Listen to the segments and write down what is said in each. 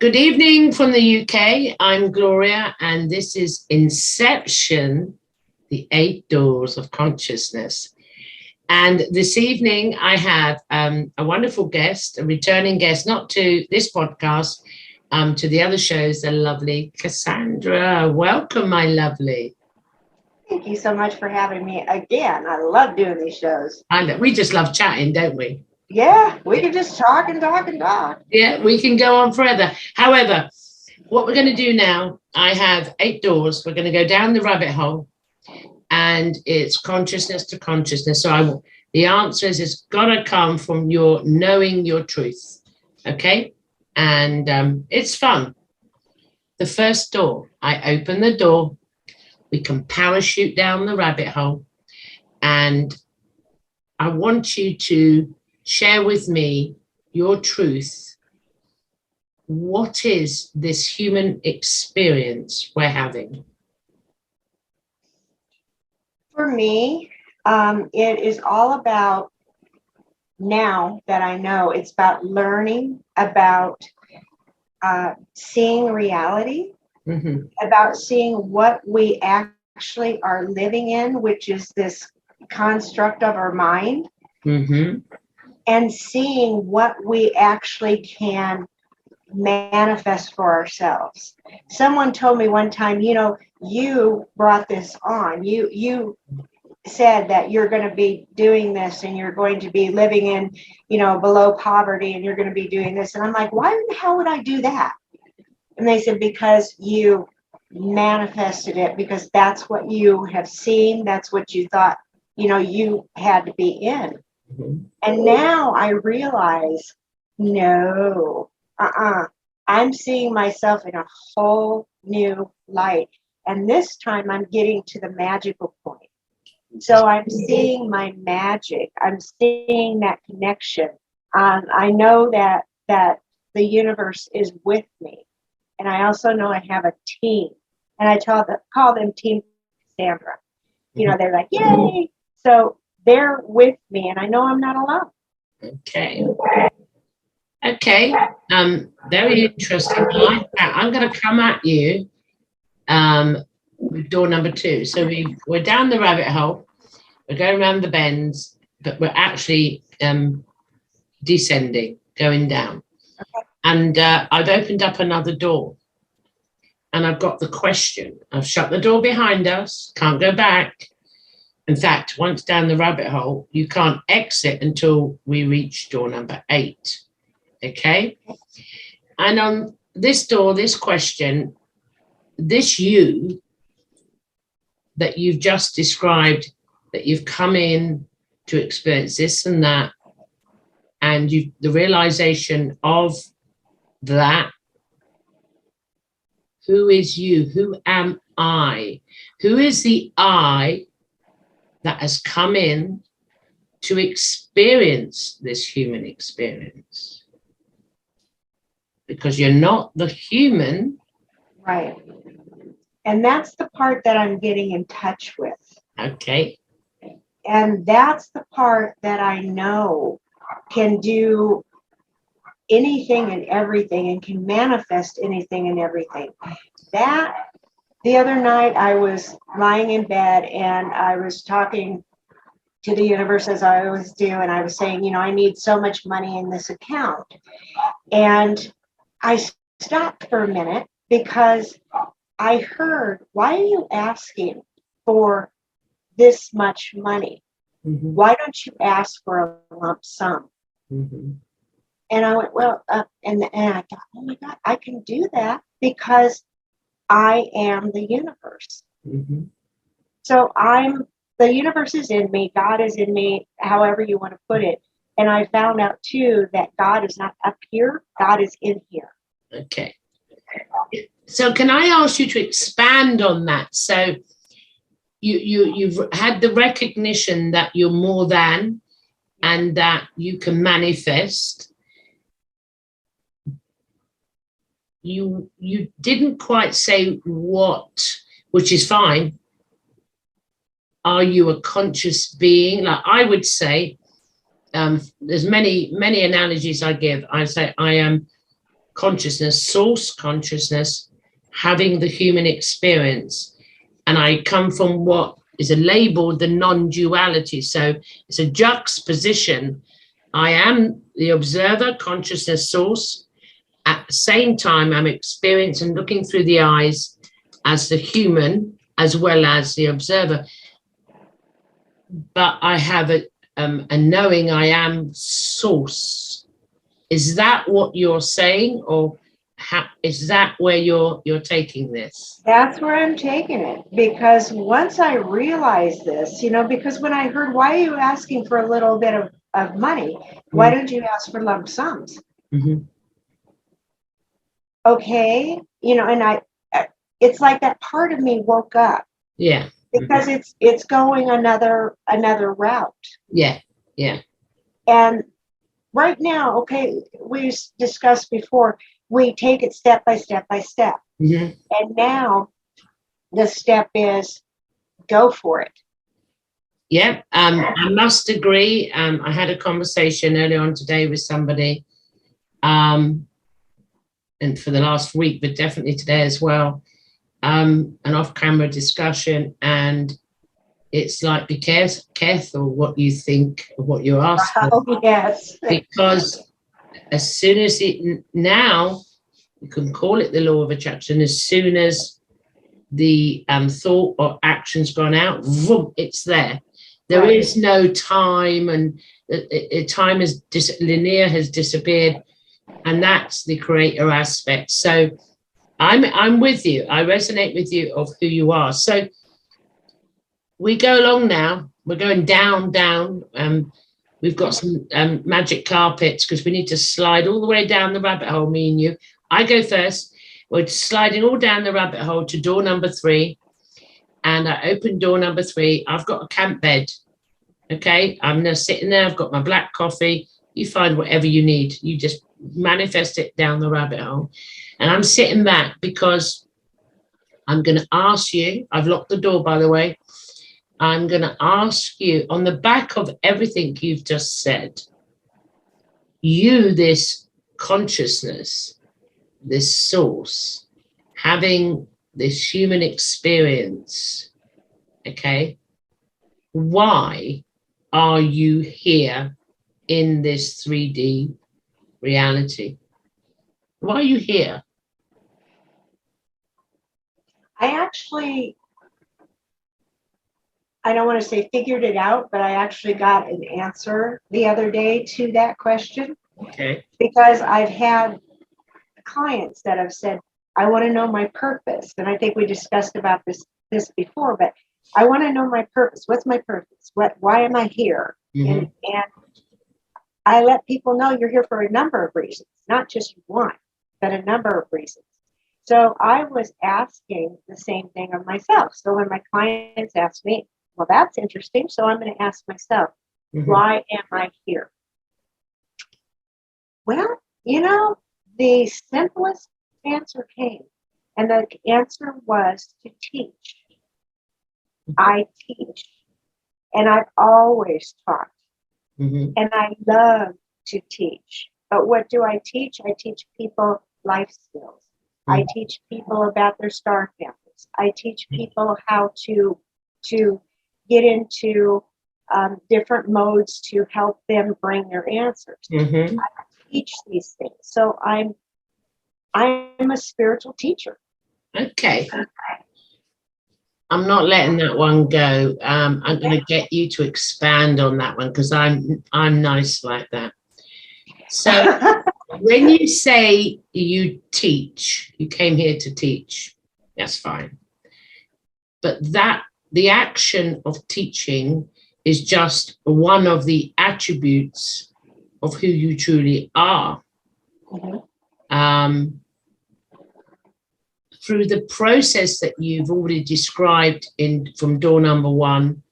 Good evening from the UK. I'm Gloria, and this is Inception, the 8 Doors of Consciousness. And this evening, I have a wonderful guest, a returning guest, not to this podcast, to the other shows, the lovely Cassandra. Welcome, my lovely. Thank you so much for having me again. I love doing these shows. We just love chatting, don't we? Yeah, we can just talk and talk and talk. Yeah, we can go on forever. However, what we're going to do now, I have 8 doors. We're going to go down the rabbit hole, and it's consciousness to consciousness. So the answer is it's got to come from your knowing your truth. Okay? And it's fun. The first door, I open the door. We can parachute down the rabbit hole. And I want you to share with me your truth. What is this human experience we're having? For me, it is all about, now that I know, it's about learning, about seeing reality, about seeing what we actually are living in, which is this construct of our mind. And seeing what we actually can manifest for ourselves. Someone told me one time, you brought this on. You said that you're going to be doing this and you're going to be living in, below poverty, and you're going to be doing this. And I'm like, why the hell would I do that? And they said, because you manifested it, because that's what you have seen. That's what you thought, you had to be in. And now I realize, no, I'm seeing myself in a whole new light. And this time I'm getting to the magical point. So I'm seeing my magic. I'm seeing that connection. I know that the universe is with me. And I also know I have a team. And I call them Team Cassandra. They're like, yay. So they're with me, and I know I'm not alone. Okay. Very interesting. I'm going to come at you with door number 2. So we're down the rabbit hole. We're going around the bends, but we're actually descending, going down. Okay. And I've opened up another door, and I've got the question. I've shut the door behind us, can't go back. In fact, once down the rabbit hole, you can't exit until we reach door number 8. Okay? And on this door, this question, this you that you've just described, that you've come in to experience this and that, and the realization of that, who is you? Who am I? Who is the I that has come in to experience this human experience? Because you're not the human. Right. And that's the part that I'm getting in touch with. Okay. And that's the part that I know can do anything and everything and can manifest anything and everything. That the other night I was lying in bed and I was talking to the universe, as I always do, and I was saying, I need so much money in this account. And I stopped for a minute because I heard, why are you asking for this much money? Why don't you ask for a lump sum? And I went, well, and I thought, oh my God, I can do that because I am the universe. So the universe is in me, God is in me, however you want to put it. And I found out too that God is not up here, God is in here. Okay. So can I ask you to expand on that? So you've had the recognition that you're more than, and that you can manifest. You didn't quite say what, which is fine. Are you a conscious being? Like I would say, there's many analogies I give. I say I am consciousness, source consciousness, having the human experience. And I come from what is a label, the non-duality. So it's a juxtaposition. I am the observer, consciousness, source. At the same time, I'm experiencing, looking through the eyes as the human as well as the observer. But I have a knowing I am source. Is that what you're saying, or is that where you're taking this? That's where I'm taking it, because once I realized this, because when I heard, why are you asking for a little bit of money? Why don't you ask for lump sums? Mm-hmm. Okay, and it's like that part of me woke up. Yeah. Because it's going another route. Yeah. And right now, okay, we discussed before, we take it step by step by step. Mm-hmm. And now the step is go for it. Yeah, I must agree. I had a conversation earlier on today with somebody, and for the last week, but definitely today as well, an off-camera discussion, and it's like, be careful what you think of what you're asking. Oh, yes. Because as soon as now, you can call it the law of attraction, as soon as the thought or action's gone out, vroom, it's there. There is no time, and time is linear, has disappeared, and that's the creator aspect. So I'm with you. I resonate with you of who you are. So we go along now. We're going down. We've got some magic carpets because we need to slide all the way down the rabbit hole, me and you. I go first. We're sliding all down the rabbit hole to door number 3. And I open door number 3. I've got a camp bed. Okay, I'm now sitting there. I've got my black coffee. You find whatever you need. You just manifest it down the rabbit hole. And I'm sitting back because I'm going to ask you. I've locked the door, by the way. I'm going to ask you, on the back of everything you've just said, you, this consciousness, this source, having this human experience, okay, why are you here in this 3D reality? Why are you here? I don't want to say figured it out, but I actually got an answer the other day to that question. Okay. Because I've had clients that have said, I want to know my purpose. And I think we discussed about this before, but I want to know my purpose. What's my purpose? Why am I here? Mm-hmm. And I let people know you're here for a number of reasons, not just one, but a number of reasons. So I was asking the same thing of myself. So when my clients ask me, well, that's interesting. So I'm going to ask myself, why am I here? Well, the simplest answer came, and the answer was to teach. I teach, and I've always taught, and I love to teach. But what do I teach? I teach people life skills. I teach people about their star families. I teach people how to get into different modes to help them bring their answers. I teach these things. So I'm a spiritual teacher. Okay. I'm not letting that one go. I'm going to get you to expand on that one because I'm nice like that. So when you say you teach, you came here to teach, that's fine. But the action of teaching is just one of the attributes of who you truly are. Through the process that you've already described from door number 1,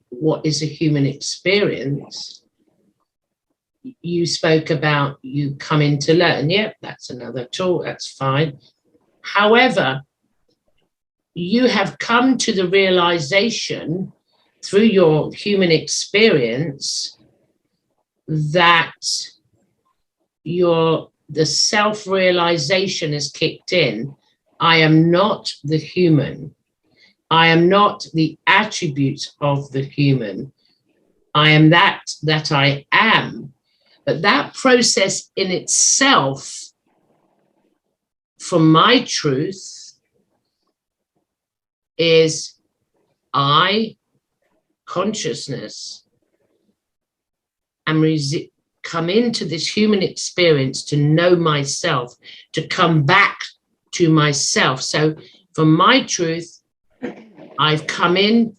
what is a human experience? You spoke about you coming to learn. Yep, that's another tool. That's fine. However, you have come to the realization through your human experience that the self-realization has kicked in. I am not the human. I am not the attributes of the human. I am that I am. But that process in itself, from my truth, is I, consciousness, am come into this human experience to know myself, to come back to myself. So from my truth, I've come in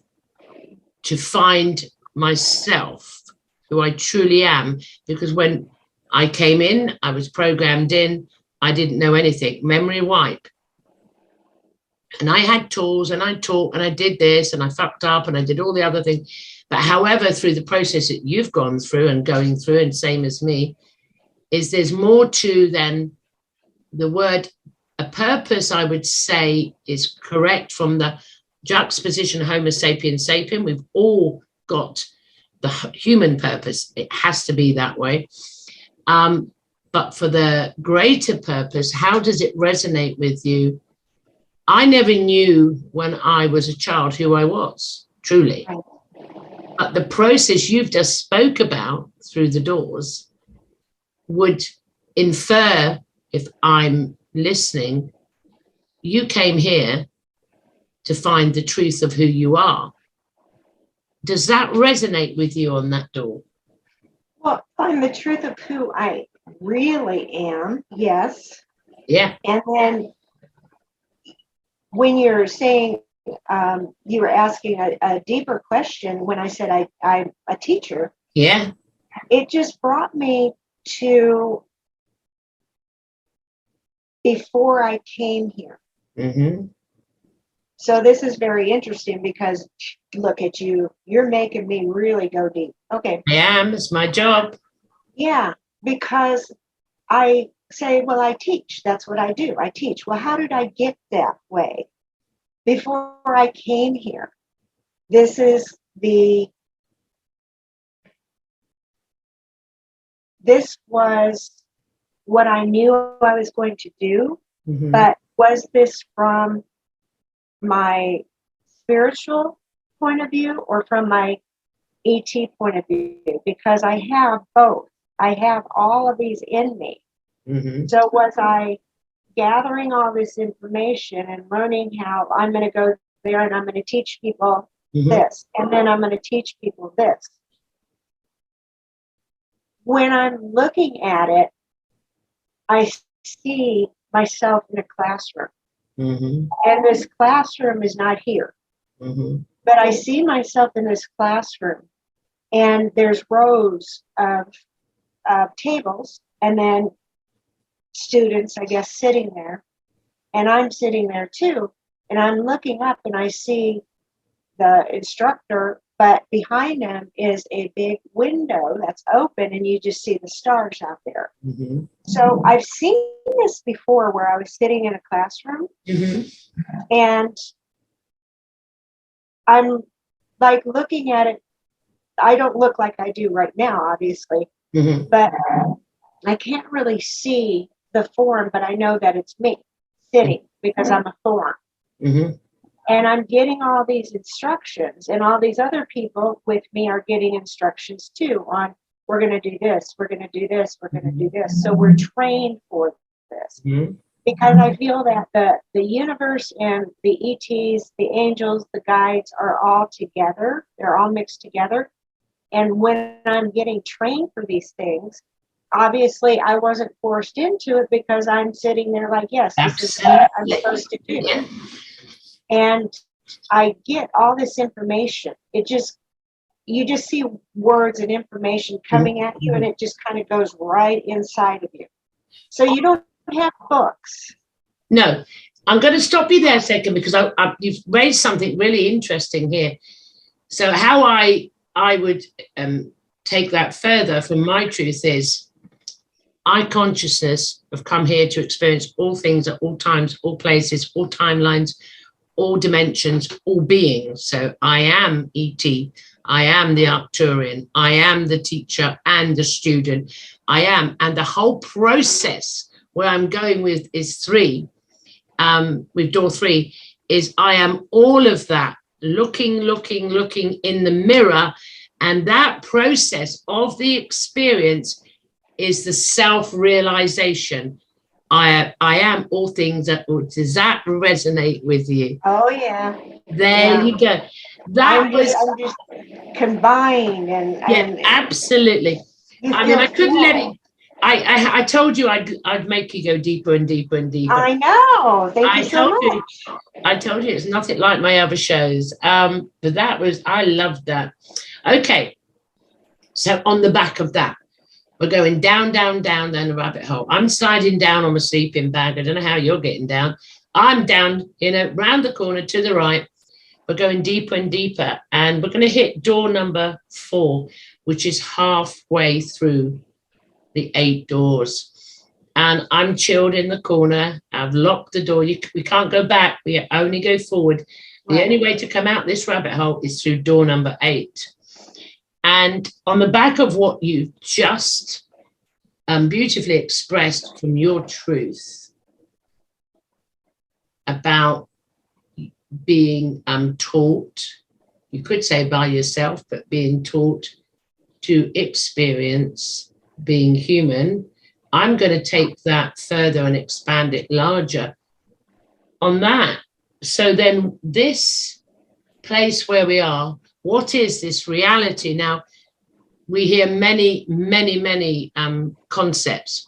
to find myself, who I truly am, because when I came in, I was programmed in, I didn't know anything, memory wipe. And I had tools and I taught and I did this and I fucked up and I did all the other things. But however, through the process that you've gone through and going through, and same as me, is there's more to than the word. A purpose, I would say, is correct from the juxtaposition Homo sapiens sapien. We've all got the human purpose. It has to be that way. But for the greater purpose, how does it resonate with you? I never knew when I was a child who I was, truly. But the process you've just spoke about through the doors would infer, if I'm listening, you came here to find the truth of who you are. Does that resonate with you on that door? Well, find the truth of who I really am, yes. Yeah. And then when you're saying, you were asking a deeper question when I said I'm a teacher. Yeah. It just brought me to before I came here. Mm-hmm. So this is very interesting because look at you. You're making me really go deep. Okay. I am. It's my job. Yeah, because I say, well, I teach. That's what I do. I teach. Well, how did I get that way? Before I came here, this was what I knew I was going to do, Mm-hmm. but was this from my spiritual point of view or from my ET point of view? Because I have both. I have all of these in me. Mm-hmm. So was I gathering all this information and learning how I'm going to go there and I'm going to teach people this, and then I'm going to teach people this. When I'm looking at it, I see myself in a classroom. Mm-hmm. And this classroom is not here. Mm-hmm. But I see myself in this classroom, and there's rows of tables, and then students, I guess, sitting there. And I'm sitting there too. And I'm looking up and I see the instructor, but behind them is a big window that's open and you just see the stars out there. Mm-hmm. So I've seen this before where I was sitting in a classroom and I'm like looking at it. I don't look like I do right now, obviously, but I can't really see the form, but I know that it's me sitting because I'm a form. And I'm getting all these instructions, and all these other people with me are getting instructions too on, we're going to do this, we're going to do this, we're going to do this. So we're trained for this. Because I feel that the universe and the ETs, the angels, the guides are all together. They're all mixed together. And when I'm getting trained for these things, obviously I wasn't forced into it because I'm sitting there like, yes, this is what I'm supposed to do. And I get all this information. You just see words and information coming at you, and it just kind of goes right inside of you. So you don't have books. No, I'm going to stop you there a second because you've raised something really interesting here. So how I would take that further from my truth is I consciousness have come here to experience all things at all times, all places, all timelines, all dimensions, all beings. So I am ET, I am the Arcturian. I am the teacher and the student. I am. And the whole process where I'm going with is 3, with door 3, is I am all of that, looking in the mirror. And that process of the experience is the self-realization. I am all things. Does that resonate with you? Oh, yeah. There you go. I'm just combined and absolutely. I mean, I couldn't let it. I told you I'd make you go deeper and deeper and deeper. I know. Thank you so much. I told you it's nothing like my other shows. But I loved that. Okay. So on the back of that, we're going down the rabbit hole. I'm sliding down on my sleeping bag. I don't know how you're getting down. I'm down, round the corner to the right. We're going deeper and deeper. And we're going to hit door number 4, which is halfway through the 8 doors. And I'm chilled in the corner. I've locked the door. We can't go back. We only go forward. The only way to come out this rabbit hole is through door number 8. And on the back of what you just beautifully expressed from your truth about being taught, you could say by yourself, but being taught to experience being human, I'm going to take that further and expand it larger on that. So then this place where we are, what is this reality? Now, we hear many concepts.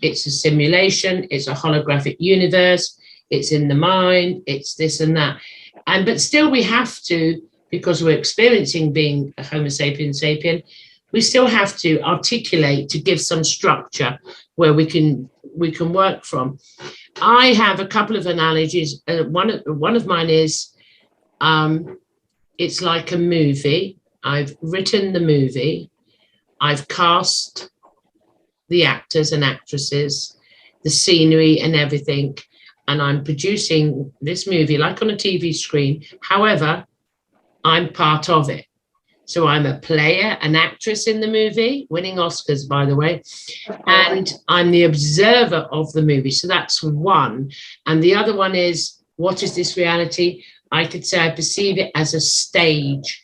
It's a simulation, it's a holographic universe, it's in the mind, it's this and that. But still we have to, because we're experiencing being a Homo sapiens sapien, we still have to articulate to give some structure where we can work from. I have a couple of analogies. One of mine is, it's like a movie. I've written the movie. I've cast the actors and actresses, the scenery and everything. And I'm producing this movie like on a TV screen. However, I'm part of it. So I'm a player, an actress in the movie, winning Oscars, by the way. And I'm the observer of the movie. So that's one. And the other one is, what is this reality? I could say I perceive it as a stage,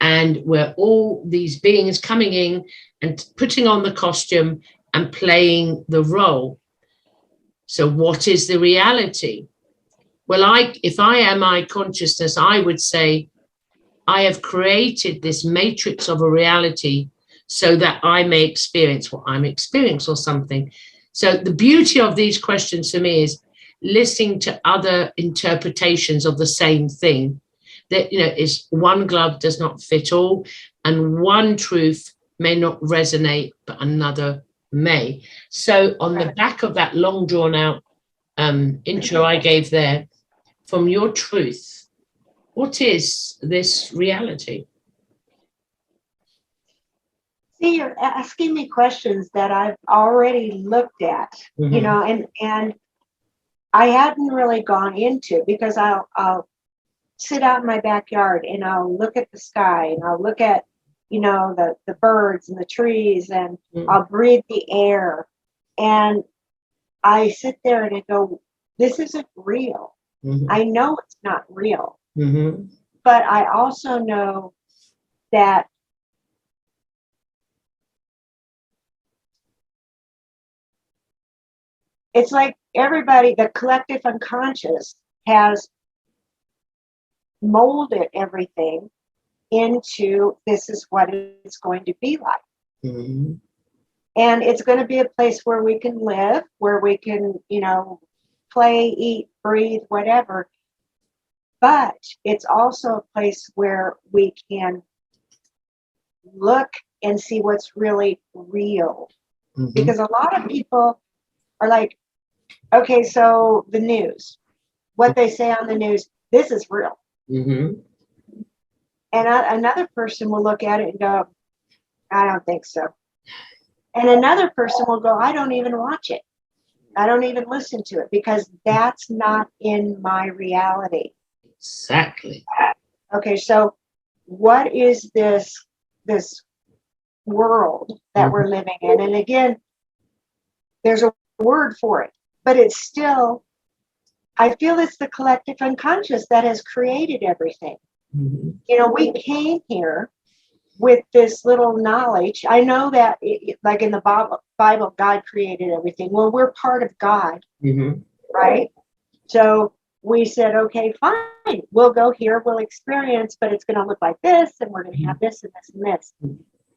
and we're all these beings coming in and putting on the costume and playing the role. So what is the reality? Well, if I am my consciousness, I would say I have created this matrix of a reality so that I may experience what I'm experiencing or something. So the beauty of these questions for me is listening to other interpretations of the same thing. That, is one glove does not fit all, and one truth may not resonate, but another may. So on the back of that long drawn out intro I gave there, from your truth, what is this reality? See, you're asking me questions that I've already looked at, and I hadn't really gone into, because I'll sit out in my backyard and I'll look at the sky and I'll look at, the birds and the trees, and I'll breathe the air. And I sit there and I go, this isn't real. I know it's not real. But I also know that it's like everybody, the collective unconscious has molded everything into, this is what it's going to be like. And it's going to be a place where we can live, where we can, play, eat, breathe, whatever. But it's also a place where we can look and see what's really real. Because a lot of people are like, okay, so the news, what they say on the news, this is real. And another person will look at it and go, I don't think so. And another person will go, I don't even watch it. I don't even listen to it, because that's not in my reality. Exactly. Okay, so what is this world that we're living in? And again, there's a word for it, but it's still, I feel it's the collective unconscious that has created everything. You know, we came here with this little knowledge. I know that, like in the Bible, God created everything. Well, we're part of God, right? So we said, okay, fine, we'll go here, we'll experience, but it's going to look like this, and we're going to have this and this and this.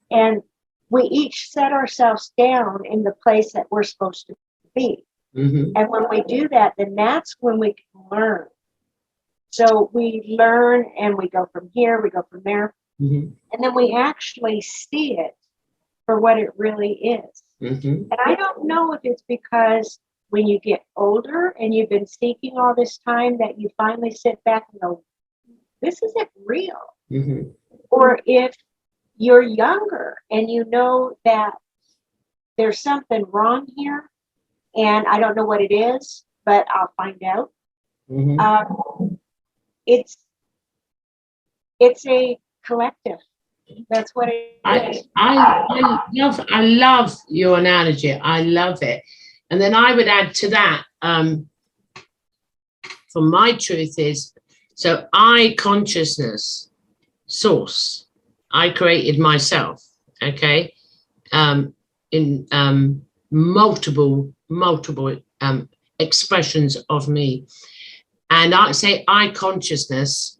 And we each set ourselves down in the place that we're supposed to be. And when we do that, then that's when we can learn. So we learn and we go from here, we go from there, and then we actually see it for what it really is. And I don't know if it's because when you get older and you've been seeking all this time that you finally sit back and go, this isn't real. Or if you're younger and you know that there's something wrong here and I don't know what it is, but I'll find out. It's a collective. That's what it is. I love your analogy. I love it. And then I would add to that, for my truth is, so I consciousness source, I created myself, okay, in multiple expressions of me. And I say I consciousness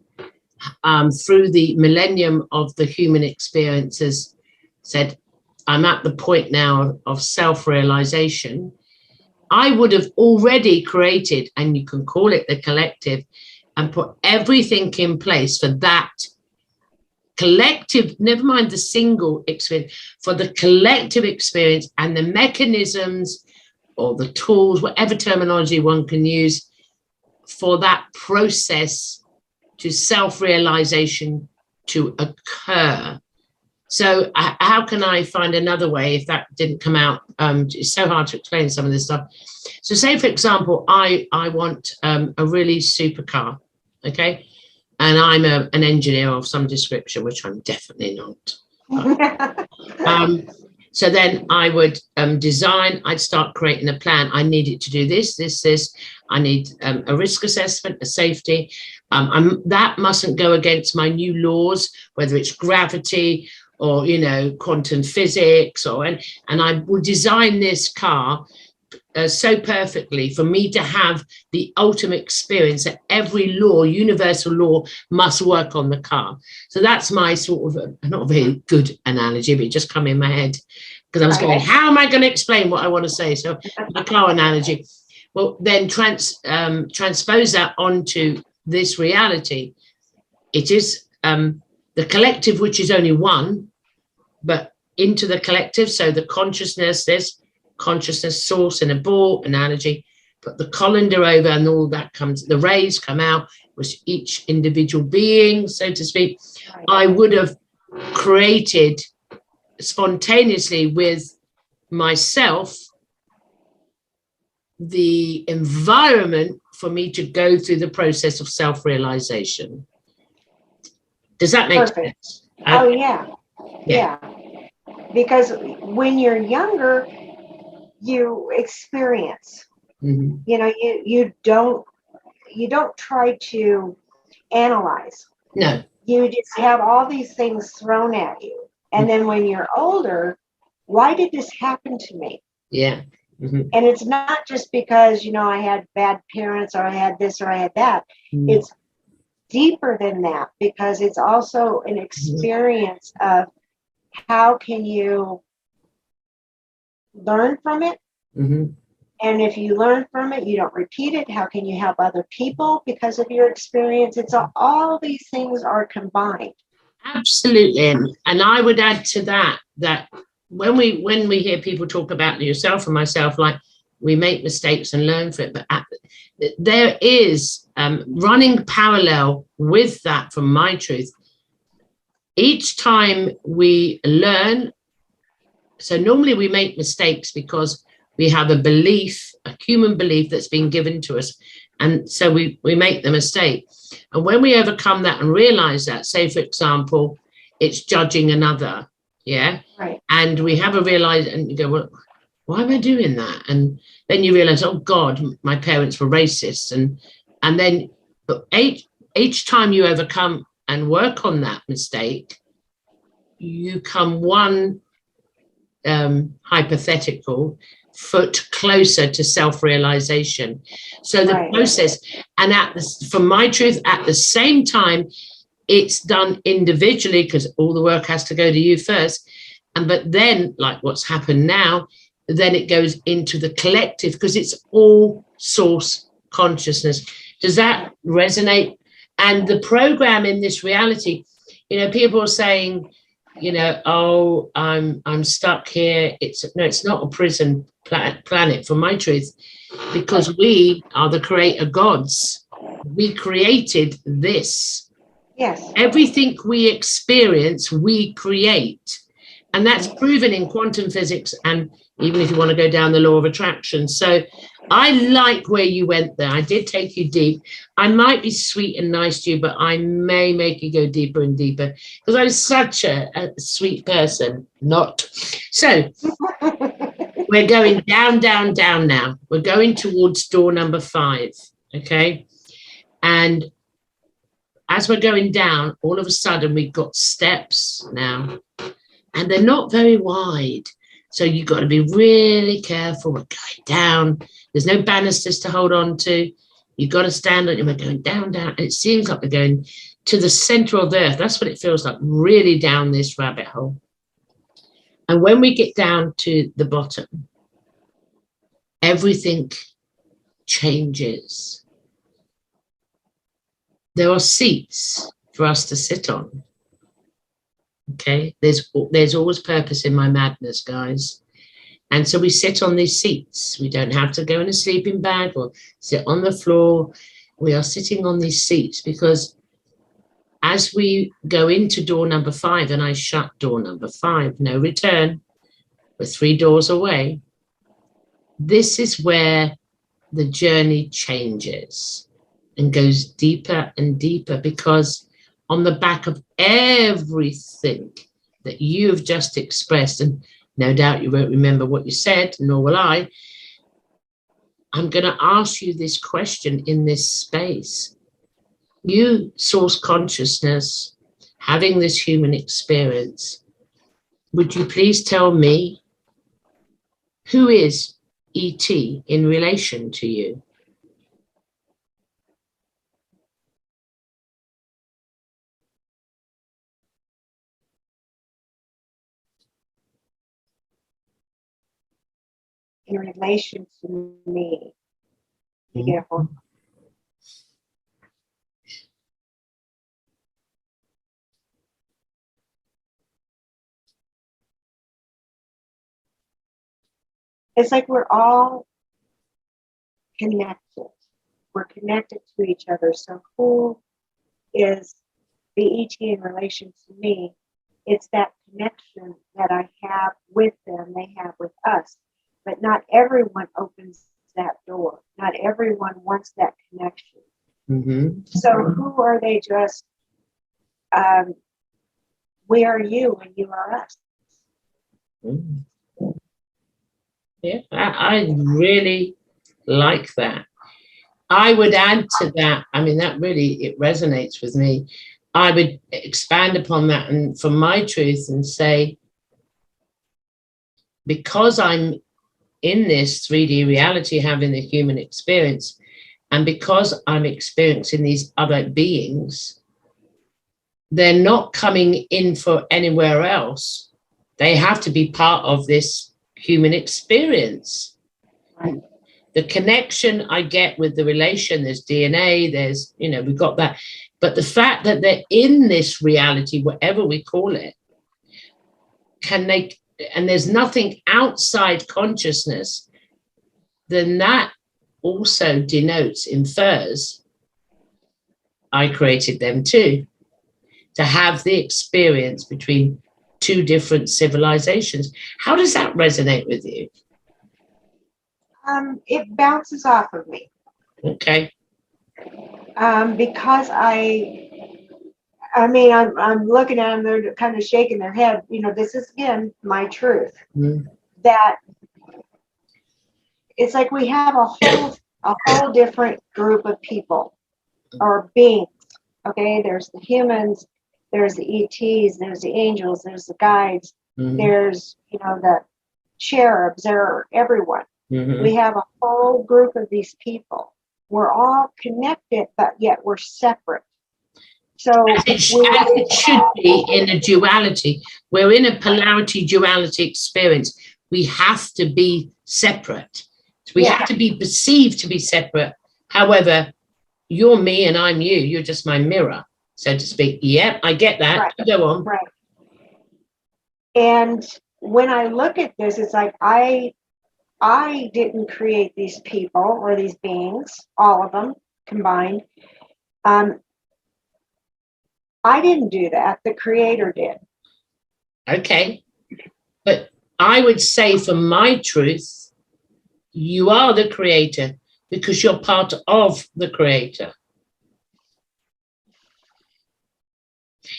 through the millennium of the human experiences said, I'm at the point now of self-realization. I would have already created, and you can call it the collective, and put everything in place for that collective, never mind the single experience, for the collective experience and the mechanisms or the tools, whatever terminology one can use, for that process to self-realization to occur. So how can I find another way if that didn't come out? It's so hard to explain some of this stuff. So say, for example, I want a really super car, okay? And I'm an engineer of some description, which I'm definitely not. So then I would design, I'd start creating a plan. I need it to do this. I need a risk assessment, a safety. That mustn't go against my new laws, whether it's gravity or, you know, quantum physics, and I will design this car so perfectly for me to have the ultimate experience that every law, universal law, must work on the car. So that's my sort of, not a very good analogy, but it just come in my head because I was going, how am I going to explain what I want to say? So the car analogy. Well, then transpose that onto this reality. It is the collective, which is only one, but into the collective. So the consciousness, there's consciousness source in a ball analogy, put the colander over and all that comes, the rays come out, which each individual being, so to speak, I would have created spontaneously with myself the environment for me to go through the process of self-realization. Does that make sense? Oh, yeah. Because when you're younger, you experience. You know, you don't try to analyze. No. You just have all these things thrown at you. And then when you're older, why did this happen to me? Yeah. And it's not just because, you know, I had bad parents or I had this or I had that. It's deeper than that, because it's also an experience of how can you learn from it? And if you learn from it, you don't repeat it. How can you help other people because of your experience? It's all these things are combined. Absolutely. And I would add to that when we hear people talk about yourself and myself, like we make mistakes and learn from it, but there is running parallel with that from my truth. Each time we learn, so normally we make mistakes because we have a belief, a human belief that's been given to us, And so we make the mistake. And when we overcome that and realize that, say, for example, it's judging another, yeah? Right. And we have a realize, and you go, well, why am I doing that? And then you realize, oh God, my parents were racist. And then each time you overcome and work on that mistake, you come one hypothetical foot closer to self-realization. So the process, and from my truth, at the same time, it's done individually because all the work has to go to you first. But then, like what's happened now, then it goes into the collective because it's all source consciousness. Does that resonate? And the program in this reality, people are saying, oh, I'm stuck here. It's not a prison planet for my truth, because we are the creator gods. We created this. Yes. Everything we experience, we create. And that's proven in quantum physics, and even if you want to go down the law of attraction. So I like where you went there. I did take you deep. I might be sweet and nice to you, but I may make you go deeper and deeper because I'm such a sweet person. Not. So we're going down, down, down now. We're going towards door number 5. Okay. And as we're going down, all of a sudden we've got steps now, and they're not very wide. So you've got to be really careful. We're going down. There's no banisters to hold on to. You've got to stand on it. We're going down, down. And it seems like we're going to the center of the earth. That's what it feels like, really down this rabbit hole. And when we get down to the bottom, everything changes. There are seats for us to sit on. Okay, there's always purpose in my madness, guys. And so we sit on these seats. We don't have to go in a sleeping bag or sit on the floor. We are sitting on these seats because as we go into door number 5, and I shut door number 5, no return, we're 3 doors away. This is where the journey changes and goes deeper and deeper, because on the back of everything that you've just expressed, and no doubt you won't remember what you said, nor will I'm going to ask you this question in this space. You, source consciousness, having this human experience, would you please tell me, who is ET in relation to you? In relation to me. Be careful. It's like we're all connected. We're connected to each other. So who is the ET in relation to me? It's that connection that I have with them, they have with us. But not everyone opens that door. Not everyone wants that connection. Mm-hmm. So who are they just, we are you and you are us. Yeah, I really like that. I would add to that, I mean, that really, it resonates with me. I would expand upon that and from my truth and say, because I'm in this 3D reality, having the human experience, and because I'm experiencing these other beings, they're not coming in for anywhere else. They have to be part of this human experience. Right. The connection I get with the relation, there's DNA, there's, we've got that. But the fact that they're in this reality, whatever we call it, and there's nothing outside consciousness, then that also denotes, infers, I created them too, to have the experience between 2 different civilizations. How does that resonate with you? It bounces off of me. Okay. Because I mean, I'm looking at them, they're kind of shaking their head. You know, this is again my truth. That it's like we have a whole different group of people or beings. Okay, there's the humans, there's the ETs, there's the angels, there's the guides, there's, you know, the cherubs, there are everyone. We have a whole group of these people. We're all connected, but yet we're separate. So as it should be in a duality. We're in a polarity duality experience. We have to be separate. We have to be perceived to be separate. However, you're me and I'm you. You're just my mirror, so to speak. Yep, I get that. Right. Go on. Right. And when I look at this, it's like I didn't create these people or these beings, all of them combined. I didn't do that. The Creator did. Okay. But I would say, for my truth, you are the Creator because you're part of the Creator.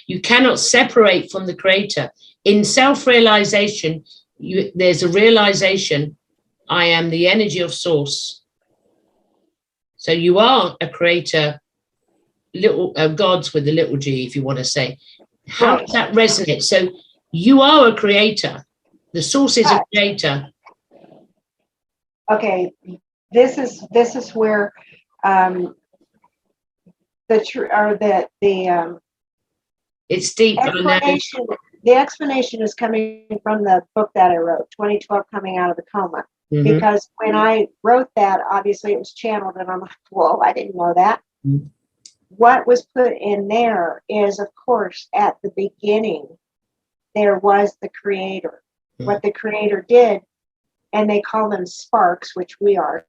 You cannot separate from the Creator. In self-realization, there's a realization, I am the energy of source. So you are a creator, little gods with a little g, if you want to say. How does that resonate? So you are a creator. The source is a creator. Okay, this is where it's deep. The explanation is coming from the book that I wrote, 2012 Coming Out of the Coma. Because when I wrote that, obviously it was channeled, and I'm like, whoa, I didn't know that. What was put in there is, of course, at the beginning, there was the Creator. What the Creator did, and they call them sparks, which we are,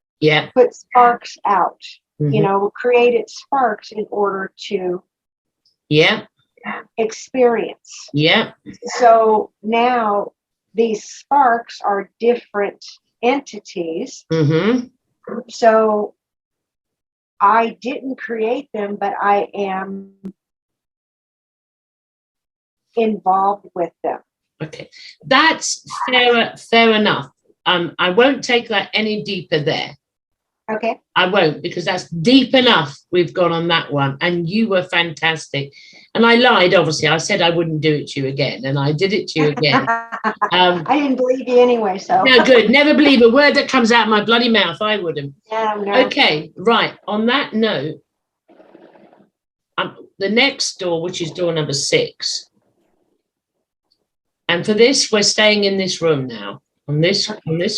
put sparks out, you know, created sparks in order to experience. So now these sparks are different entities. So I didn't create them, but I am involved with them. Okay, that's fair enough. I won't take that any deeper there. Okay. I won't, because that's deep enough. We've gone on that one, and you were fantastic. And I lied, obviously. I said I wouldn't do it to you again, and I did it to you again. I didn't believe you anyway, so. No, good. Never believe a word that comes out of my bloody mouth. I wouldn't. No. Okay, right. On that note, the next door, which is door number 6. And for this, we're staying in this room now. On this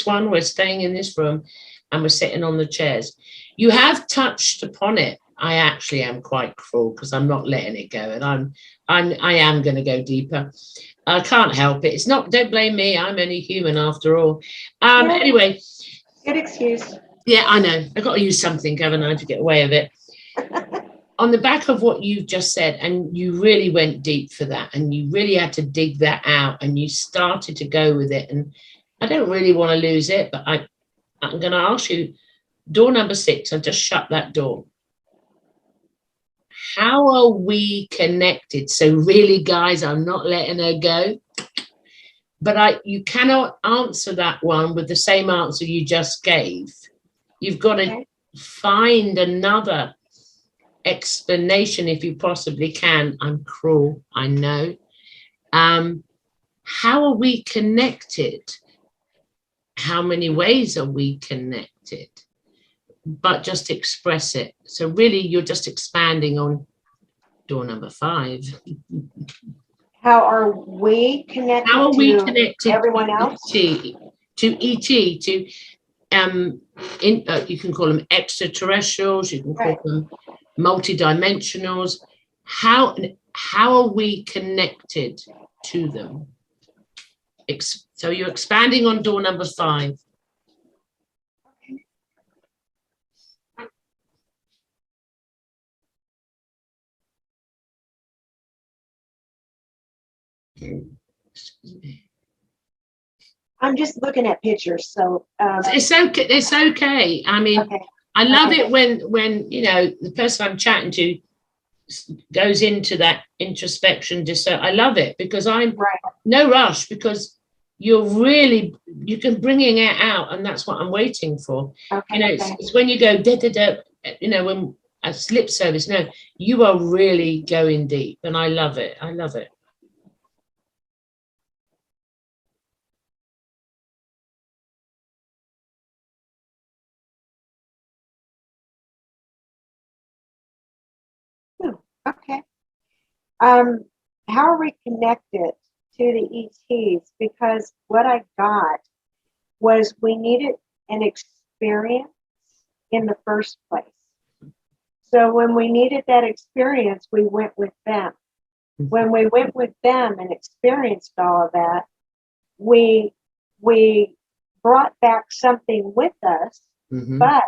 one, we're staying in this room, and we're sitting on the chairs. You have touched upon it. I actually am quite cruel because I'm not letting it go, and I am going to go deeper. I can't help it. It's not. Don't blame me. I'm only human after all. Anyway. Good excuse. Yeah, I know. I've got to use something, haven't I, to get away with it. On the back of what you've just said, and you really went deep for that, and you really had to dig that out, and you started to go with it. And I don't really want to lose it, but I'm going to ask you, door number 6, I've just shut that door. How are we connected? So really, guys, I'm not letting her go. But you cannot answer that one with the same answer you just gave. You've got to find another explanation if you possibly can. I'm cruel, I know. How are we connected? How many ways are we connected? But just express it. So really, you're just expanding on door number 5. How are we connected? How are we connected? Everyone else? To ET, to you can call them extraterrestrials. You can call them multidimensionals. How are we connected to them? So you're expanding on door number 5. I'm just looking at pictures, so it's okay. I mean, I love it when you know the person I'm chatting to goes into that introspection. I love it because I'm no rush, because you're really, you can bringing it out, and that's what I'm waiting for. You know, it's when you go da da da, you know, when a lip service. No, you are really going deep, and I love it. I love it. Okay. How are we connected to the ETs? Because what I got was we needed an experience in the first place. So when we needed that experience, we went with them. When we went with them and experienced all of that, we brought back something with us, but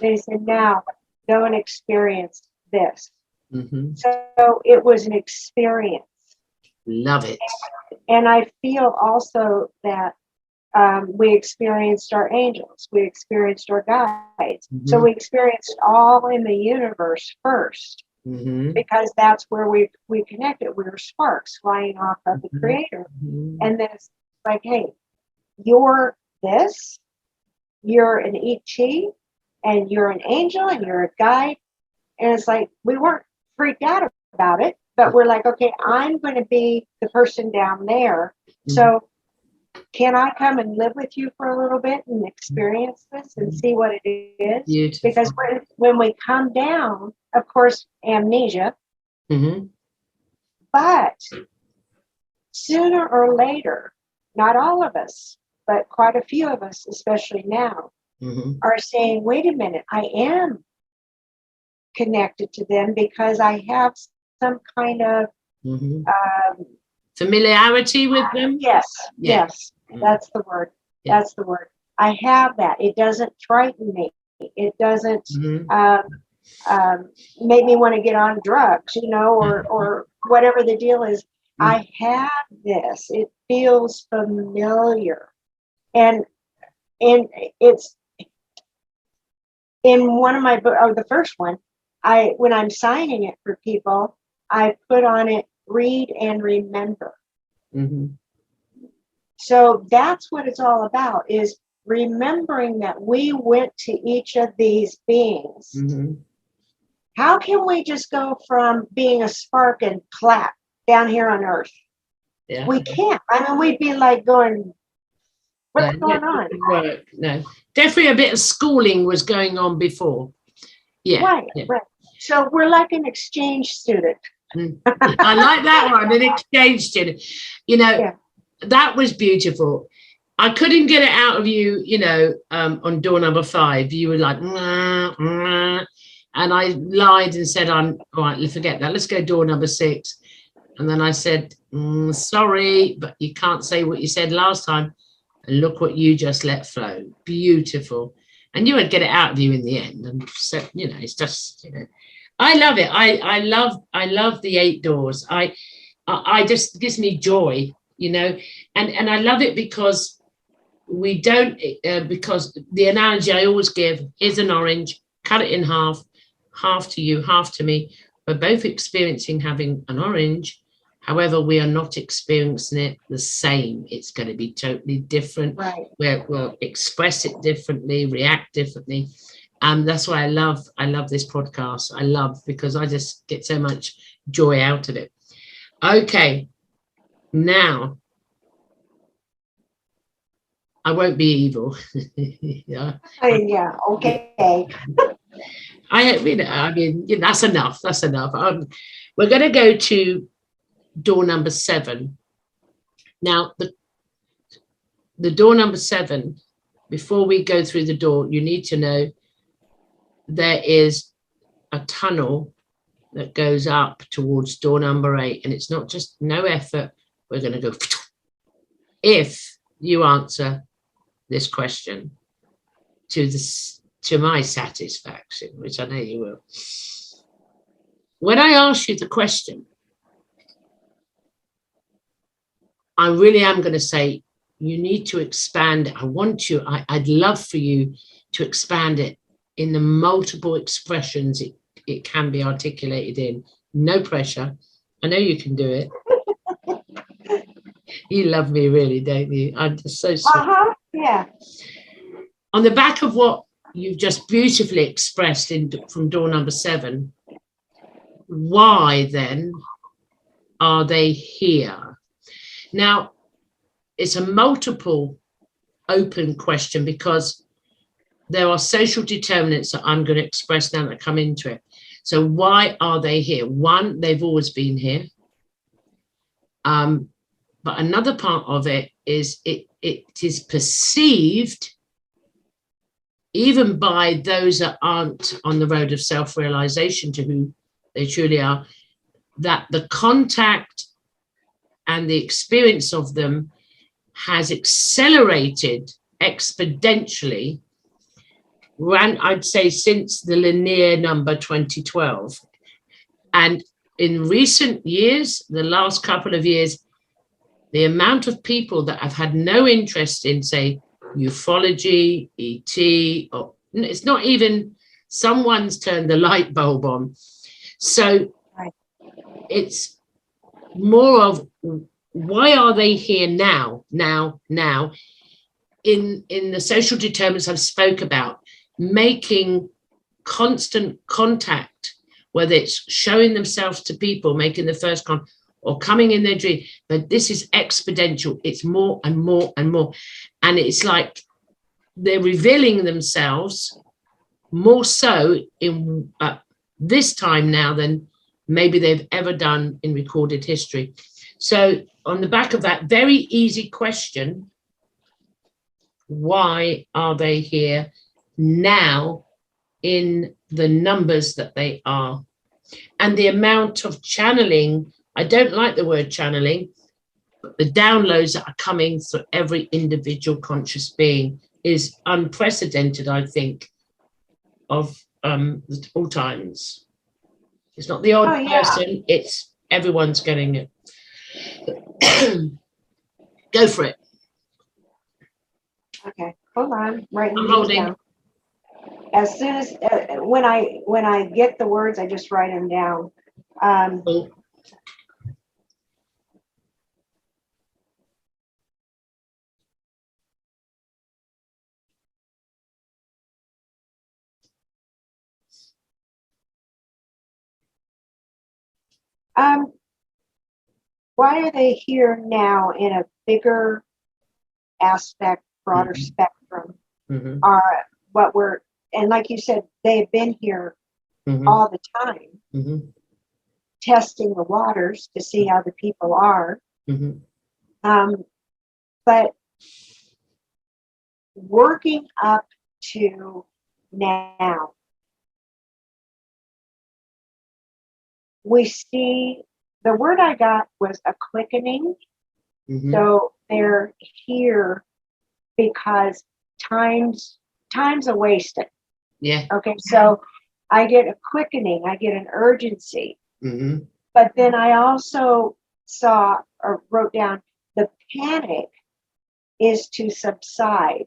they said, now go and experience this. So it was an experience. Love it. And I feel also that we experienced our angels, we experienced our guides. So we experienced all in the universe first, because that's where we connected. We were sparks flying off of the Creator. And then it's like, hey, you're this, you're an ET, and you're an angel, and you're a guide. And it's like, we weren't freaked out about it, but we're like, okay, I'm going to be the person down there. So can I come and live with you for a little bit and experience this and see what it is? Beautiful. Because when we come down, of course, amnesia, but sooner or later, not all of us, but quite a few of us, especially now, are saying, wait a minute, I am connected to them because I have some kind of familiarity with them. Yes, that's the word. That's the word. I have that. It doesn't frighten me. It doesn't make me want to get on drugs, you know, or whatever the deal is. I have this. It feels familiar, and it's in one of my books, or the first one. When I'm signing it for people, I put on it, read and remember. So that's what it's all about, is remembering that we went to each of these beings. How can we just go from being a spark and clap down here on Earth? We can't. I mean, we'd be like going, what's going on? No, definitely a bit of schooling was going on before. Right. So we're like an exchange student. I like that one, an exchange student. You know, that was beautiful. I couldn't get it out of you, you know, on door number 5. You were like, and I lied and said, I'm all right, forget that. Let's go door number 6. And then I said, sorry, but you can't say what you said last time. And look what you just let flow. Beautiful. And you would get it out of you in the end. And so, you know, it's just, you know, I love it. I love the 8 doors. I just gives me joy, you know, and I love it because we don't, because the analogy I always give is an orange, cut it in half to you, half to me. We're both experiencing having an orange. However, we are not experiencing it the same. It's going to be totally different. We'll express it differently, react differently. That's why I love this podcast. I love, because I just get so much joy out of it. Okay, now I won't be evil. Okay. I mean, that's enough. That's enough. We're going to go to door number 7. Now, the door number 7, before we go through the door, you need to know there is a tunnel that goes up towards door number 8, and it's not just no effort. We're going to go if you answer this question to my satisfaction, which I know you will. When I ask you the question, I really am going to say you need to expand. I'd love for you to expand it in the multiple expressions it can be articulated in. No pressure. I know you can do it. You love me, really, don't you? I'm just so sweet. Yeah. On the back of what you've just beautifully expressed from door number 7, why then are they here? Now, it's a multiple open question because there are social determinants that I'm going to express now that come into it. So why are they here? One, they've always been here. But another part of it is it is perceived, even by those that aren't on the road of self-realization to who they truly are, that the contact and the experience of them has accelerated exponentially, I'd say, since the linear number 2012. And in recent years, the last couple of years, the amount of people that have had no interest in, say, ufology, ET, or it's not even someone's turned the light bulb on. So it's more of, why are they here now? In the social determinants I've spoke about, making constant contact, whether it's showing themselves to people, making the first contact, or coming in their dream, but this is exponential. It's more and more and more. And it's like they're revealing themselves more so in this time now than maybe they've ever done in recorded history. So on the back of that very easy question, why are they here now in the numbers that they are? And the amount of channeling, I don't like the word channeling, but the downloads that are coming through every individual conscious being is unprecedented, I think, of all times. It's not the odd person, it's everyone's getting it. Go for it. Okay, hold on. I'm holding. Down. As soon as when I get the words, I just write them down. Cool. Why are they here now in a bigger aspect, broader spectrum? Are what we're, and like you said, they've been here all the time, testing the waters to see how the people are. But working up to now, we see, the word I got was a quickening. So they're here because time's a wasted. Yeah. Okay, so I get a quickening, I get an urgency. But then I also saw or wrote down the panic is to subside,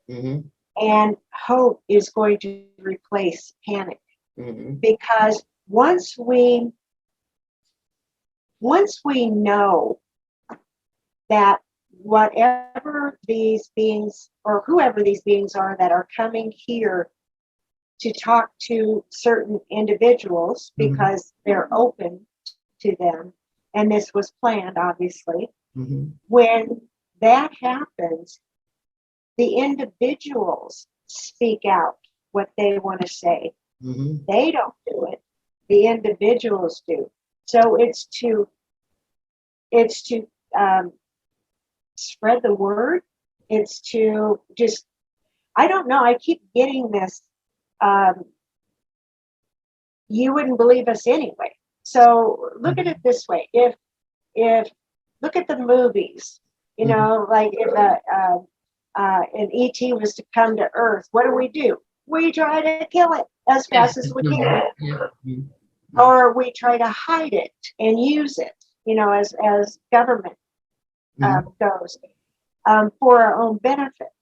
and hope is going to replace panic. Because once we know that whatever these beings or whoever these beings are that are coming here to talk to certain individuals because they're open to them, and this was planned, obviously, when that happens, the individuals speak out what they want to say. They don't do it. The individuals do. So it's to spread the word. It's to just, I don't know. I keep getting this. You wouldn't believe us anyway. So look at it this way. If look at the movies, you know, like if an ET was to come to Earth, what do? We try to kill it as fast as we can. Or we try to hide it and use it, you know, as government goes, for our own benefit.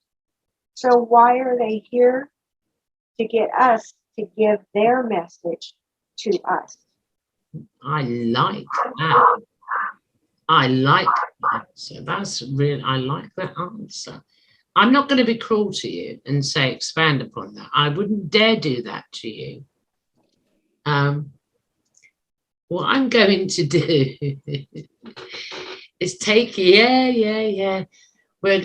So why are they here? to get us to give their message to us. I like that. I like that. So that's really, I like that answer. I'm not going to be cruel to you and say expand upon that. I wouldn't dare do that to you. What I'm going to do is take, we're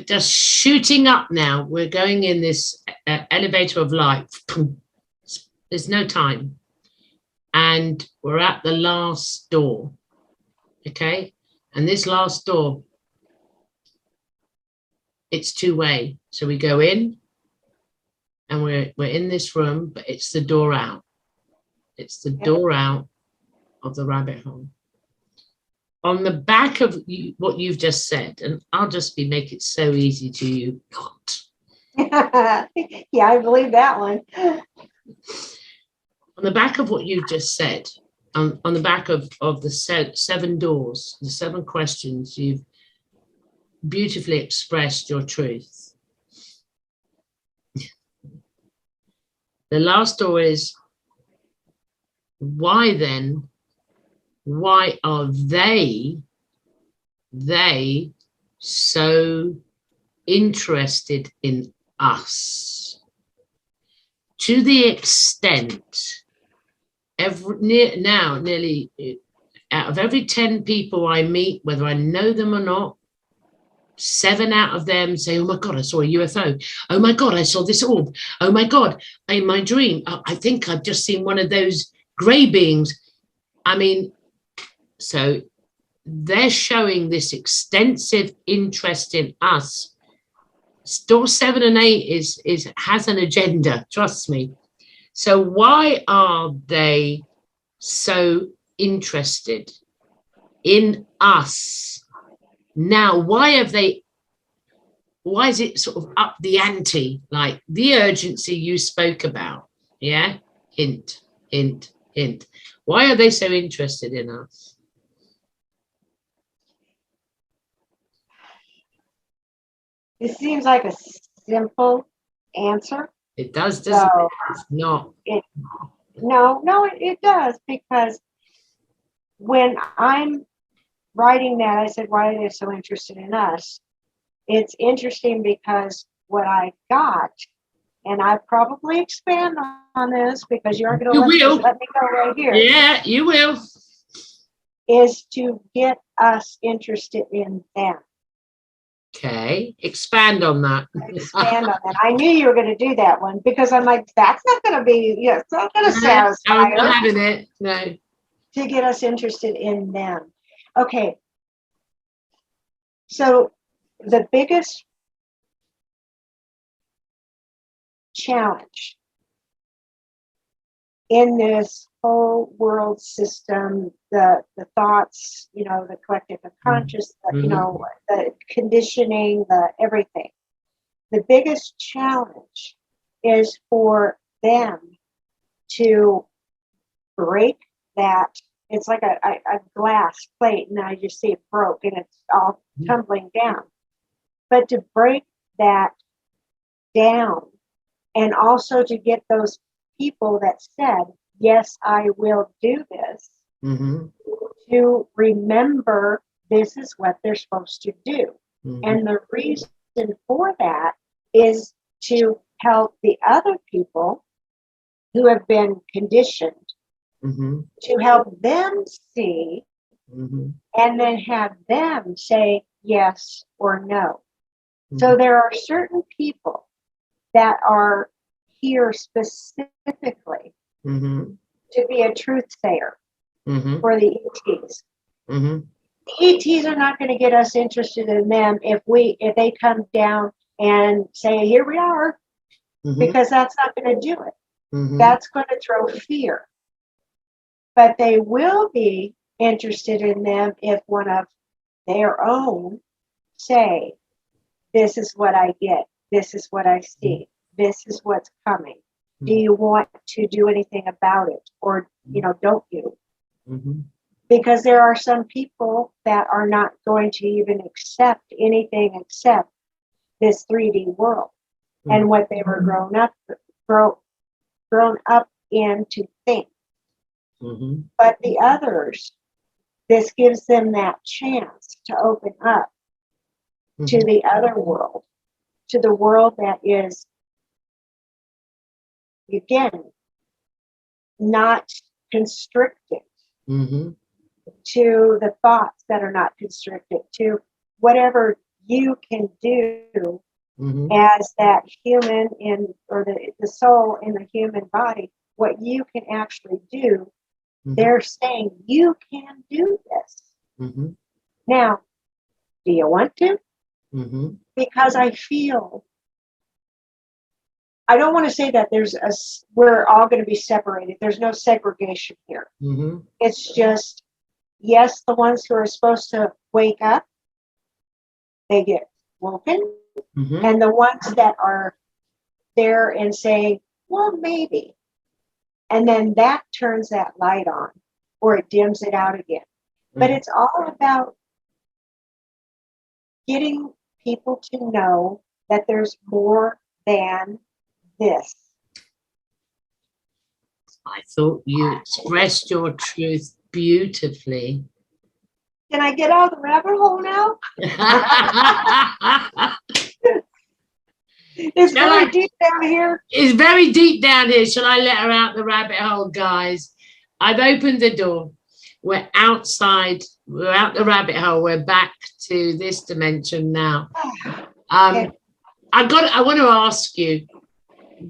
just shooting up now. We're going in this elevator of life. There's no time. And we're at the last door. Okay. And this last door, it's two-way. So we go in and we're in this room, but it's the door out. It's the door out of the rabbit hole. On the back of what you've just said, and I'll just make it so easy to you not. Yeah, I believe that one. On the back of what you've just said, on the back of the seven doors, the seven questions, you've beautifully expressed your truth. The last door is, why then? Why are they so interested in us? To the extent, nearly out of every 10 people I meet, whether I know them or not, 7 out of them say, oh my God, I saw a UFO. Oh my God, I saw this orb. Oh my God, in my dream, I think I've just seen one of those gray beings. I mean, so they're showing this extensive interest in us. Door 7 and 8 has an agenda, trust me. So why are they so interested in us? Now, why is it sort of up the ante, like the urgency you spoke about? Yeah, hint, hint, hint. Why are they so interested in us? It seems like a simple answer. It does, doesn't it? It's not. It does, because when I'm writing that, I said, why are they so interested in us? It's interesting because what I got, and I probably expand on this because you aren't going to let me go right here. Yeah, you will. Is to get us interested in them. Okay, expand on that. Expand on that. I knew you were going to do that one because I'm like, that's not going to be, it's not going to satisfy I'm not having it. No. To get us interested in them. Okay. So the biggest challenge in this whole world system, the thoughts, the collective unconscious, the conditioning, the everything. The biggest challenge is for them to break that. It's like a glass plate, and I just see it broke and it's all tumbling down. But to break that down, and also to get those people that said, yes, I will do this, to remember this is what they're supposed to do. And the reason for that is to help the other people who have been conditioned, to help them see, and then have them say yes or no. So there are certain people that are here specifically to be a truth sayer for the ETs. The ETs are not going to get us interested in them if they come down and say, here we are, because that's not going to do it. That's going to throw fear. But they will be interested in them if one of their own say, this is what I get. This is what I see. This is what's coming. Do you want to do anything about it? Or, don't you? Because there are some people that are not going to even accept anything except this 3D world and what they were grown up in to think. Mm-hmm. But the others, this gives them that chance to open up to the other world, to the world that is, again, not constricted, Mm-hmm. to the thoughts that are not constricted, to whatever you can do as that human in, or the soul in the human body, what you can actually do. They're saying you can do this. Now, do you want to? Because I feel, I don't want to say that we're all going to be separated. There's no segregation here. It's just, yes, the ones who are supposed to wake up, they get woken. And the ones that are there and saying, well, maybe. And then that turns that light on, or it dims it out again. But it's all about getting people to know that there's more than this. I thought you expressed your truth beautifully. Can I get out of the rabbit hole now? It's very deep down here. It's very deep down here. Shall I let her out the rabbit hole, guys? I've opened the door. We're outside. We're out the rabbit hole. We're back to this dimension now. I want to ask you,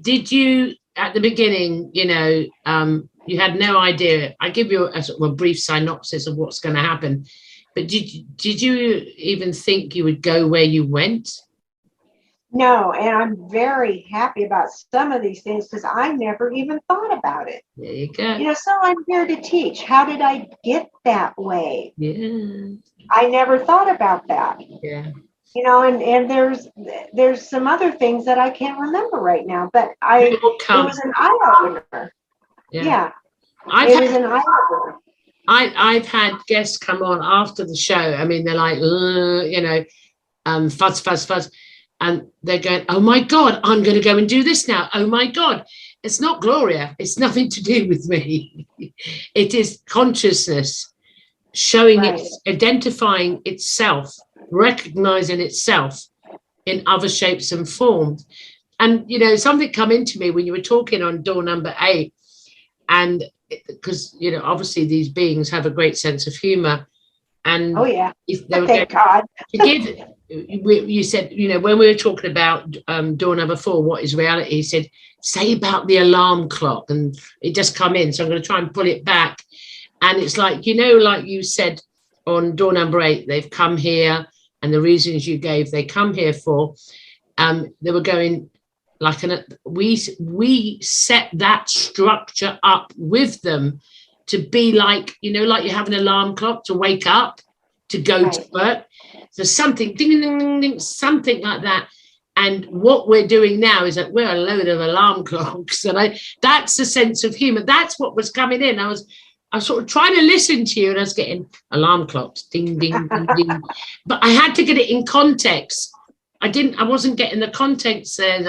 did you, at the beginning, you had no idea. I give you a sort of a brief synopsis of what's going to happen. But did you even think you would go where you went? No, and I'm very happy about some of these things because I never even thought about it. There you go. So I'm here to teach. How did I get that way? Yeah. I never thought about that. Yeah. And there's some other things that I can't remember right now, but it was an eye-opener. Yeah. It was an eye-opener. I've had guests come on after the show. I mean, they're like, fuzz. And they're going, oh, my God, I'm going to go and do this now. Oh, my God. It's not Gloria. It's nothing to do with me. It is consciousness showing identifying itself, recognizing itself in other shapes and forms. And, something come into me when you were talking on door number 8. And because, obviously these beings have a great sense of humor. And if they were thank God. To give, you said, when we were talking about door number 4, what is reality? He said, say about the alarm clock, and it just come in. So I'm going to try and pull it back. And it's like, like you said on door number 8, they've come here, and the reasons you gave, they come here for, they were going like, we set that structure up with them to be like, like you have an alarm clock to wake up, to go to work. So something, ding, ding, ding, ding, something like that. And what we're doing now is that we're a load of alarm clocks. And that's the sense of humor. That's what was coming in. I was sort of trying to listen to you, and I was getting alarm clocks, ding, ding, ding, ding. But I had to get it in context. I wasn't getting the context there.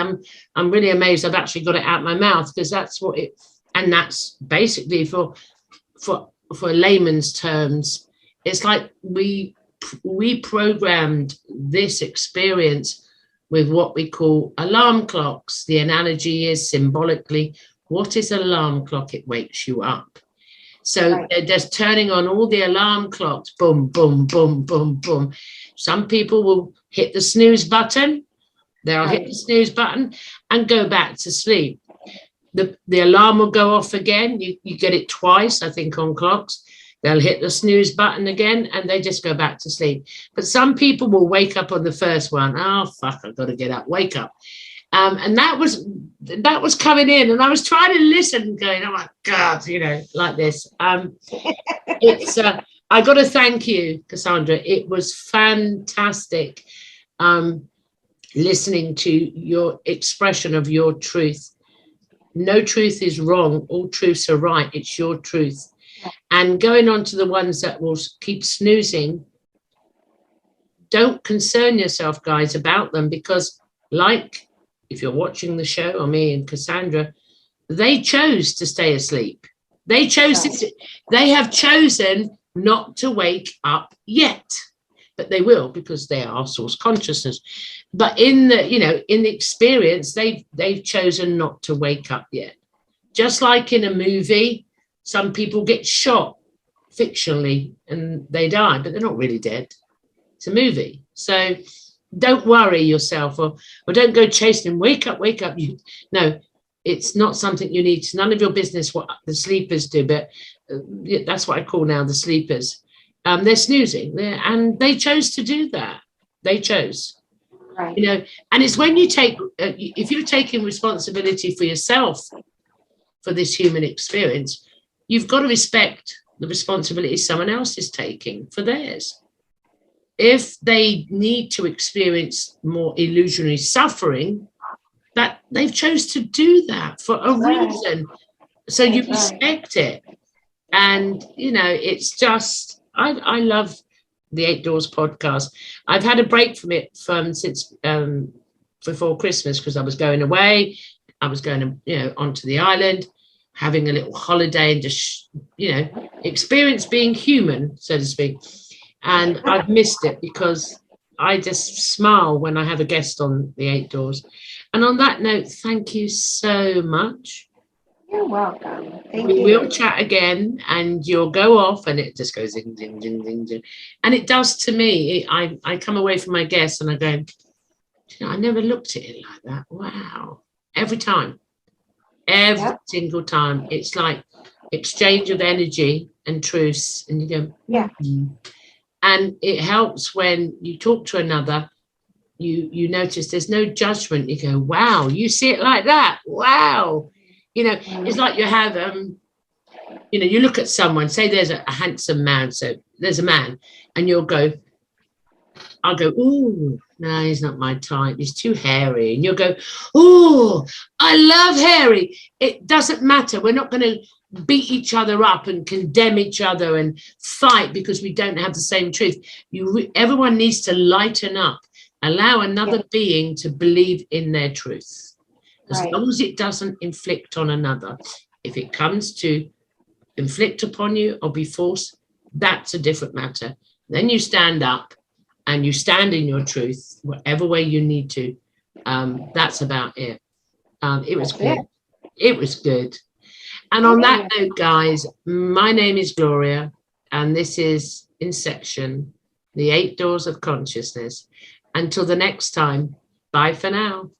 I'm really amazed I've actually got it out my mouth, because that's what it, and that's basically for layman's terms, it's like we programmed this experience with what we call alarm clocks. The analogy is symbolically, what is an alarm clock? It wakes you up. So they're just turning on all the alarm clocks, boom, boom, boom, boom, boom. Some people will hit the snooze button. They'll hit the snooze button and go back to sleep. The alarm will go off again. You get it twice, I think, on clocks. They'll hit the snooze button again and they just go back to sleep. But some people will wake up on the first one. Oh, fuck, I've got to get up, wake up. And that was coming in, and I was trying to listen, going, oh my God, like this. It's I got to thank you, Cassandra. It was fantastic listening to your expression of your truth. No truth is wrong. All truths are right. It's your truth. And going on to the ones that will keep snoozing, don't concern yourself, guys, about them, because like if you're watching the show, or me and Cassandra, they chose to stay asleep. They chose they have chosen not to wake up yet, but they will, because they are source consciousness. But in the, in the experience, they've chosen not to wake up yet. Just like in a movie, some people get shot fictionally and they die, but they're not really dead. It's a movie. So don't worry yourself, or don't go chasing, wake up. No, it's not something you need. It's none of your business what the sleepers do, but that's what I call now the sleepers. They're snoozing, and they chose to do that. They chose, right. And it's when you take, if you're taking responsibility for yourself for this human experience, you've got to respect the responsibility someone else is taking for theirs. If they need to experience more illusionary suffering, that they've chose to do that for a reason. So you respect it. And, it's just, I love the 8 Doors podcast. I've had a break from it since before Christmas, because I was going away. I was going to, onto the island, having a little holiday and just, experience being human, so to speak. And I've missed it because I just smile when I have a guest on the 8 Doors. And on that note, thank you so much. You're welcome. Thank you. We will chat again, and you'll go off and it just goes ding, ding, ding, ding, ding. And it does to me. I come away from my guests and I go, I never looked at it like that. Wow. Every time. Every single time. It's like exchange of energy and truths. And you go, yeah. Mm-hmm. And it helps when you talk to another, you notice there's no judgment. You go, wow, you see it like that. Wow. It's like you have, you look at someone, say there's a handsome man. So there's a man and I'll go, ooh, no, he's not my type. He's too hairy. And you'll go, ooh, I love hairy. It doesn't matter. We're not going to beat each other up and condemn each other and fight because we don't have the same truth. Everyone needs to lighten up, allow another being to believe in their truth. As long as it doesn't inflict on another. If it comes to inflict upon you or be forced, that's a different matter. Then you stand up and you stand in your truth, whatever way you need to. That's about it. It was good. It was good. And on that note, guys, my name is Gloria, and this is Insection, the 8 Doors of Consciousness. Until the next time, bye for now.